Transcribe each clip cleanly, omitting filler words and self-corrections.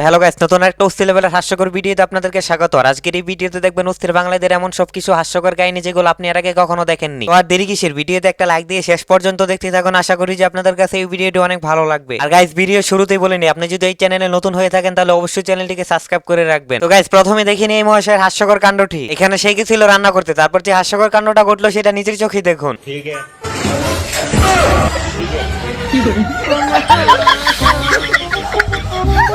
Hello guys, নতুন একটা অস্থির লেভেলের হাস্যকর ভিডিওতে আপনাদেরকে স্বাগত। আর আজকের এই ভিডিওতে দেখবেন অস্থির বাংলাদেশের এমন সবকিছু হাস্যকর কাহিনী যেগুলো আপনি এর আগে কখনো দেখেননি। তো আর দেরি কিসের, ভিডিওতে একটা লাইক দিয়ে শেষ পর্যন্ত দেখতে থাকুন। আশা করি যে আপনাদের কাছে এই ভিডিওটি অনেক ভালো লাগবে। আর গাইস, ভিডিও শুরুতেই বলে নি, আপনি যদি এই চ্যানেলে নতুন হয়ে থাকেন তাহলে অবশ্যই চ্যানেলটিকে সাবস্ক্রাইব করে রাখবেন। তো গাইস, প্রথমে দেখিনি এই মহাশয়ের হাস্যকর কাণ্ডটি। এখানে সে গেছিল রান্না করতে, তারপর যে হাস্যকর কাণ্ডটা ঘটলো সেটা নিজের চোখেই দেখুন। ঠিক আছে।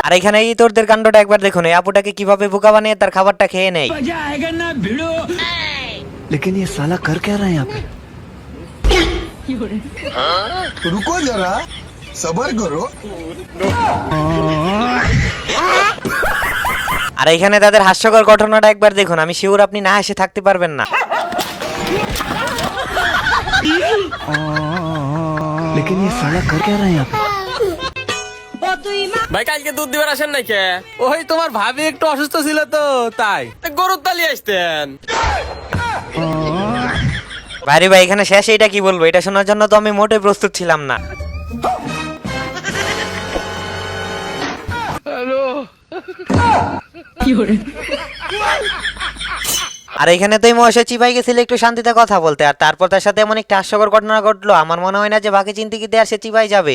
আর এখানে এই তোরদের কাণ্ডটা একবার দেখুন, এই আপুটাকে কিভাবে বোকা বানিয়ে তার খাবারটা খেয়ে নেয়। लेकिन ये साला कर क्या रहा है यहाँ पे? रुको जरा सबर करो। আর এখানে তাদের হাস্যকর ঘটনাটা একবার দেখুন, আমি শিওর আপনি না হেসে থাকতে পারবেন না। लेकिन ये साला कर क्या रहा है यहाँ पे? ভাই কালকে দুধ দিবার আসেন নাই কে? ওই তোমার ভাবি একটু অসুস্থ ছিল তো তাই। গরুর তালি আসতেন। ভাই ভাই, এখানে শেষ এটা কি বলবো, এটা শোনার জন্য তো আমি মোটেই প্রস্তুত ছিলাম না। আর এখানে তো এই মহাশয় চিপাই গেছিল একটু শান্তিতে কথা বলতে, আর তারপর তার সাথে এমন একটা হাস্যকর ঘটনা ঘটলো। আমার মনে হয় না যে বাকি চিন্তিকিতে আর সে চিপাই যাবে।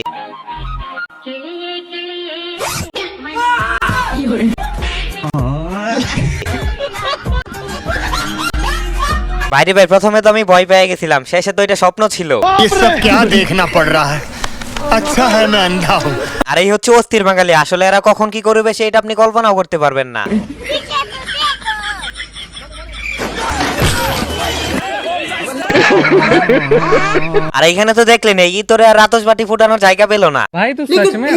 বাইরে ভাই, প্রথমে তো আমি ভয় পেয়ে গেছিলাম, শেষে তো এটা স্বপ্ন ছিল। ये सब क्या देखना पड़ रहा है? अच्छा है मैं अंधा हूँ। আর এই হচ্ছে অস্থির বাঙালি, আসলে এরা কখন কি করবে সেটা আপনি কল্পনাও করতে পারবেন না। আর এখানে তো দেখলেন এই তোরে আর আতশবাজি ফুটানোর জায়গা পেল না। ভাই তো सच में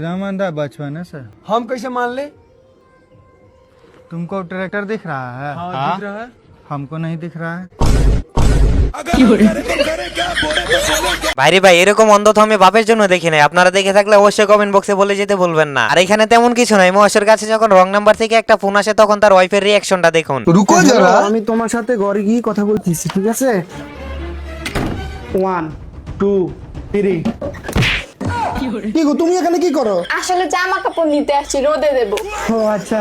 रामंदा बचपन है सर। हम कैसे मान ले? तुमको ट्रैक्टर दिख रहा है? दिख रहा है। हमको नहीं दिख रहा है। ভাইরে ভাই, এরকম অন্ধ তো আমি বাপের জন্য দেখি নাই। আপনারা দেখে থাকলে অবশ্যই কমেন্ট বক্সে বলে যেতে বলবেন না। আর এখানে তেমন কিছু নাই, মহেশের কাছে যখন রং নাম্বার থেকে একটা ফোন আসে তখন তার ওয়াইফের রিঅ্যাকশনটা দেখুন। रुको जरा আমি তোমার সাথে ঘরে গিয়ে কথা বলতেছি, ঠিক আছে? 1 2 3। কি গো, তুমি এখানে কি করো? আসলে জামা কাপড় নিতে আসছি, রোদে দেব। ও আচ্ছা।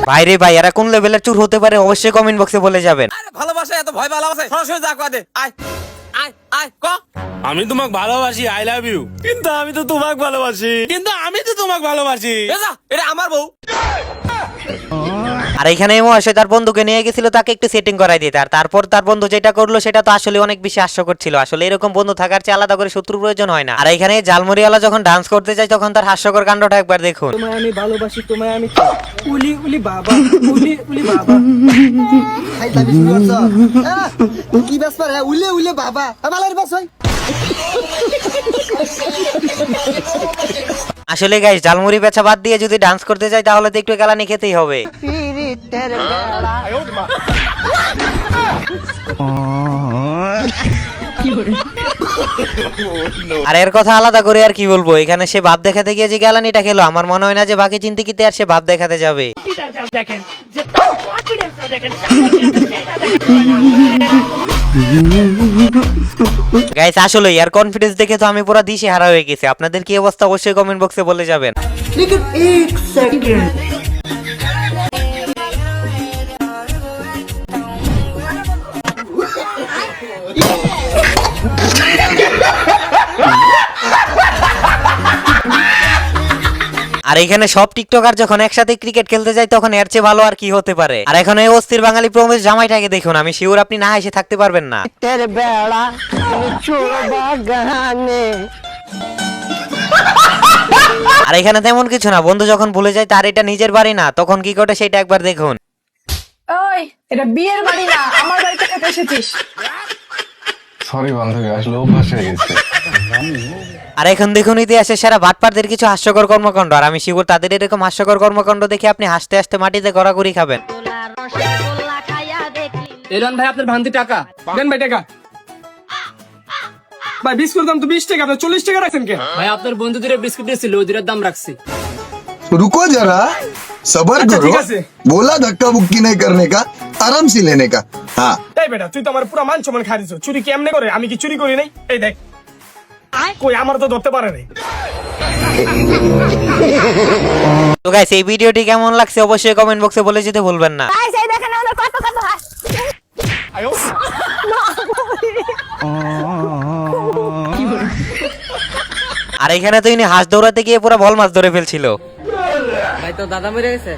ভাইরে ভাই, এরা কোন লেভেলের চুর হতে পারে অবশ্যই কমেন্ট বক্সে বলে যাবেন। আরে ভালোবাসা এত ভয় ভালোবাসা সরাসরি যা কয় দে। আয় আয় আয় ক। আমি তোমাকে ভালোবাসি, আই লাভ ইউ। কিন্তু আমি তো তোমাকে ভালোবাসি। কিন্তু আমি তো তোমাকে ভালোবাসি। এটা আমার বউ। আর এখানে মহাশয় তার বন্ধুকে নিয়ে গেছিল তাকে একটু সেটিং করাই দিতে, আর তারপর তার বন্ধু যেটা করলো সেটা তো আসলে অনেক বেশি হাস্যকর ছিল। আসলে এরকম বন্ধু থাকার চেয়ে আলাদা করে শত্রু প্রয়োজন হয় না। আর এখানে জালমুড়িওয়ালা যখন ডান্স করতে যায় তখন তার হাস্যকর কাণ্ডটা একবার দেখুন। তোমায় আমি ভালোবাসি, তোমায় আমি উলি উলি বাবা, উলি উলি বাবা। হাই লাভ ইউ সর। কি ব্যাপার है? উলি উলি বাবা আমাদের বাস হয়। আসলে গাইস, জালমুড়ি বেচা বাদ দিয়ে যদি ডান্স করতে যাই তাহলে তো একটু গালানি খেতেই হবে। আর এর কথা আলাদা করে আর কি বলবো, এখানে সে ভাব দেখাতে গিয়ে যে গালানিটা খেলো, আমার মনে হয় না যে বাকি চিন্তিকিতে আর সে ভাব দেখাতে যাবে। গাইস, আসলে এর কনফিডেন্স দেখে তো আমি পুরো দিশে হারা হয়ে গেছি। আপনাদের কি অবস্থা অবশ্যই কমেন্ট বক্সে বলে যাবেন। लेकिन 1 सेकंड। আর এখানে সব টিকটকার যখন একসাথে ক্রিকেট খেলতে যায় তখন এর চেয়ে ভালো আর কি হতে পারে। আর এখন এই অস্থির বাঙালি প্রমেশ জামাইটাকে দেখুন, আমি শিওর আপনি না এসে থাকতে পারবেন না। আর এখানে তেমন কিছু না, বন্ধু যখন ভুলে যায় তার এটা নিজের বাড়ি না তখন কি ঘটে সেটা একবার দেখুন। ওই, এটা বিয়ের বাড়ি না, আমার বাড়িতে খেতে এসেছিস। সরি বান্ধবী, আসলে অভ্যাস হয়ে গেছে। আর এখন দেখুন ইতিহাসের সেরা ভাটপারদের কিছু হাস্যকর কর্মকাণ্ড। আর আমি শিওর তাদের এরকম হাস্যকর কর্মকাণ্ড দেখে আপনি হাসতে হাসতে মাটিতে গড়াগড়ি খাবেন। এলন ভাই আপনার ভান্তি টাকা দেন ভাই। টাকা ভাই বিস্কুট দাম তো 20 টাকা, আপনি 40 টাকা রাখছেন কেন? ভাই আপনার বন্ধু দুটো বিস্কুট দিয়েছিল, ওই দুটোর দাম রাখছি। रुको जरा सबर अच्छा, करो। ठीक है। बोला धक्का बुक्की नहीं करने का। आराम से लेने का। हाँ এই বেটা তুই তো আমার পুরো মান সম্মান খাই দিছো চুরি কেমনে করে আমি কি চুরি করি নাই এই দেখ কই আমার তো ধরতে পারে নাই তো গাইস এই ভিডিওটি কেমন লাগছে অবশ্যই কমেন্ট বক্সে বলে যেতে ভুলবেন না। গাইস এই দেখেন আমাদের কত কত হাস আর এখানে তো ইনি হাঁস দৌড়াতে গিয়ে পুরো ভল মাছ ধরে ফেলছিল। ভাই তো দাদা মরে গেছে।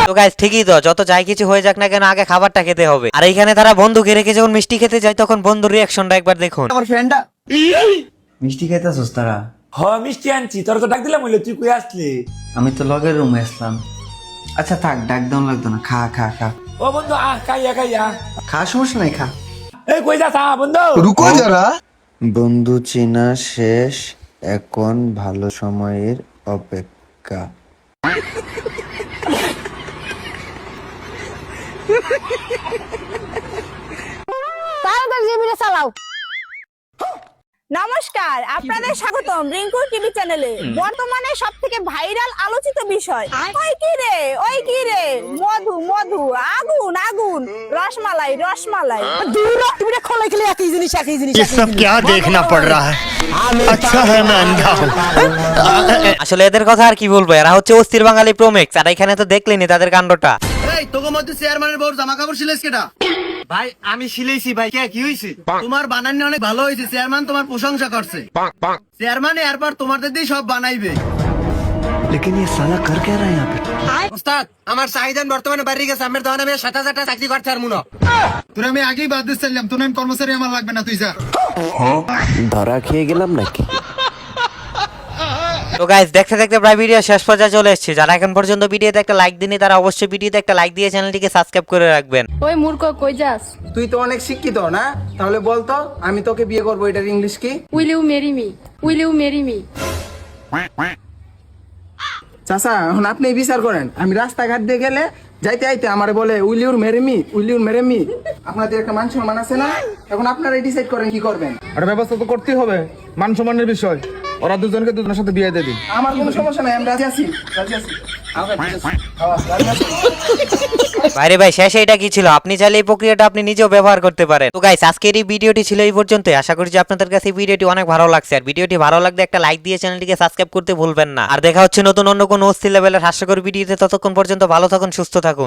তো গাইস ঠিকই তো, যত যাই কিছু হয়ে যাক না কেন আগে খাবারটা খেতে হবে। আর এইখানে তারা বন্ধুকে রেখে যখন মিষ্টি খেতে যায় তখন বন্ধুর রিয়াকশনটা একবার দেখুন। আমার ফ্রেন্ডটা মিষ্টি খাইতেছস তারা? হ মিষ্টি আনছি, তোর তো ডাক দিলাম বলে তুই কই আসলি? আমি তো লগের রুমে আসলাম। আচ্ছা থাক, ডাক দাও লাগতো না, খা খা খা ও বন্ধু খাইয়া খাইয়া। খা, সমস্যা নাই, খা। এই কই যাস বন্ধু? रुको जरा। বন্ধু চেনা শেষ, এখন ভালো সময়ের অপেক্ষা। তাড়াতাড়ি জিবিটা চালাও। নমস্কার, আপনাদের স্বাগতম রিঙ্কু টিভি চ্যানেলে। বর্তমানে সবথেকে ভাইরাল আলোচিত বিষয় ওই কি রে মধু মধু আগুন আগুন রসমালাই রসমালাই দূর টিভিটা খোলা খেলে একই জিনিস ये सब क्या देखना पड़ रहा है? अच्छा है मैं अंधा हूँ। আসলে এদের কথা আর কি বলবো, এরা হচ্ছে অস্থির বাঙালি প্রোমেক্স। আর এখানে তো দেখলেনি তাদের কাণ্ডটা। এই তোকে মধ্যে চেয়ারম্যানের বউর জামা কাপড় সিলেছ কেটা? ভাই আমি সিলেইছি ভাই। কে কি হইছে? তোমার বানানি অনেক ভালো হয়েছে, চেয়ারম্যান তোমার প্রশংসা করছে। চেয়ারম্যান এরপর তোমাদের দিয়ে সব বানাইবে। लेकिन ये साला कर क्या रहा है यहाँ पे? ওস্তাদ আমার চাহিদান বর্তমানে বাড়ি গেছে, আমার দোকানে আমি ৭০০০ টাকা চাকরি করতে আর মুনো। তোর আমি আগেই বাদ দিচ্ছিলাম, তোর আমি কর্মচারী আমার লাগবে না, তুই যা। ধরা খেয়ে গেলাম নাকি? তো গাইস দেখতে দেখতে প্রায় ভিডিও শেষ পর্যায়ে চলে এসেছি। যারা এখন পর্যন্ত ভিডিওতে একটা লাইক দিননি তারা অবশ্যই ভিডিওতে একটা লাইক দিয়ে চ্যানেলটিকে সাবস্ক্রাইব করে রাখবেন। ওই মূর্খ কই যাস? তুই তো অনেক শিক্ষিত না, তাহলে বলতো আমি তোকে বিয়ে করবো, এটার ইংলিশ কি? Will you marry me? Will you marry me? চাচা এখন আপনি বিচার করেন, আমি রাস্তাঘাট দিয়ে গেলে যাইতে আইতে আমারে বলে উইল ইউর মেরে মি, উইল ইউর মেরে মি। আপনাদের একটা মান সম্মান আছে না? এখন আপনারা ডিসাইড করেন কি করবেন। একটা ব্যবস্থা তো করতেই হবে, মান সম্মানের বিষয়। ওরা দুজনকে দুজনের সাথে বিয়ে দিয়ে দিন। আমার কোনো সমস্যা নাই, আমি রাজি আছি, রাজি আছি। বাইরে ভাই শেষে এটা কি ছিল? আপনি চাইলে এই প্রক্রিয়াটা আপনি নিজেও ব্যবহার করতে পারেন। তো গাইস আজকের এই ভিডিওটি ছিল এই পর্যন্তই। আশা করি যে আপনাদের কাছে এই ভিডিওটি অনেক ভালো লাগছে। আর ভিডিওটি ভালো লাগলে একটা লাইক দিয়ে চ্যানেলটিকে সাবস্ক্রাইব করতে ভুলবেন না। আর দেখা হচ্ছে নতুন অন্য কোনো অস্থির লেভেলের হাস্যকর ভিডিওতে। ততক্ষণ পর্যন্ত ভালো থাকুন, সুস্থ থাকুন।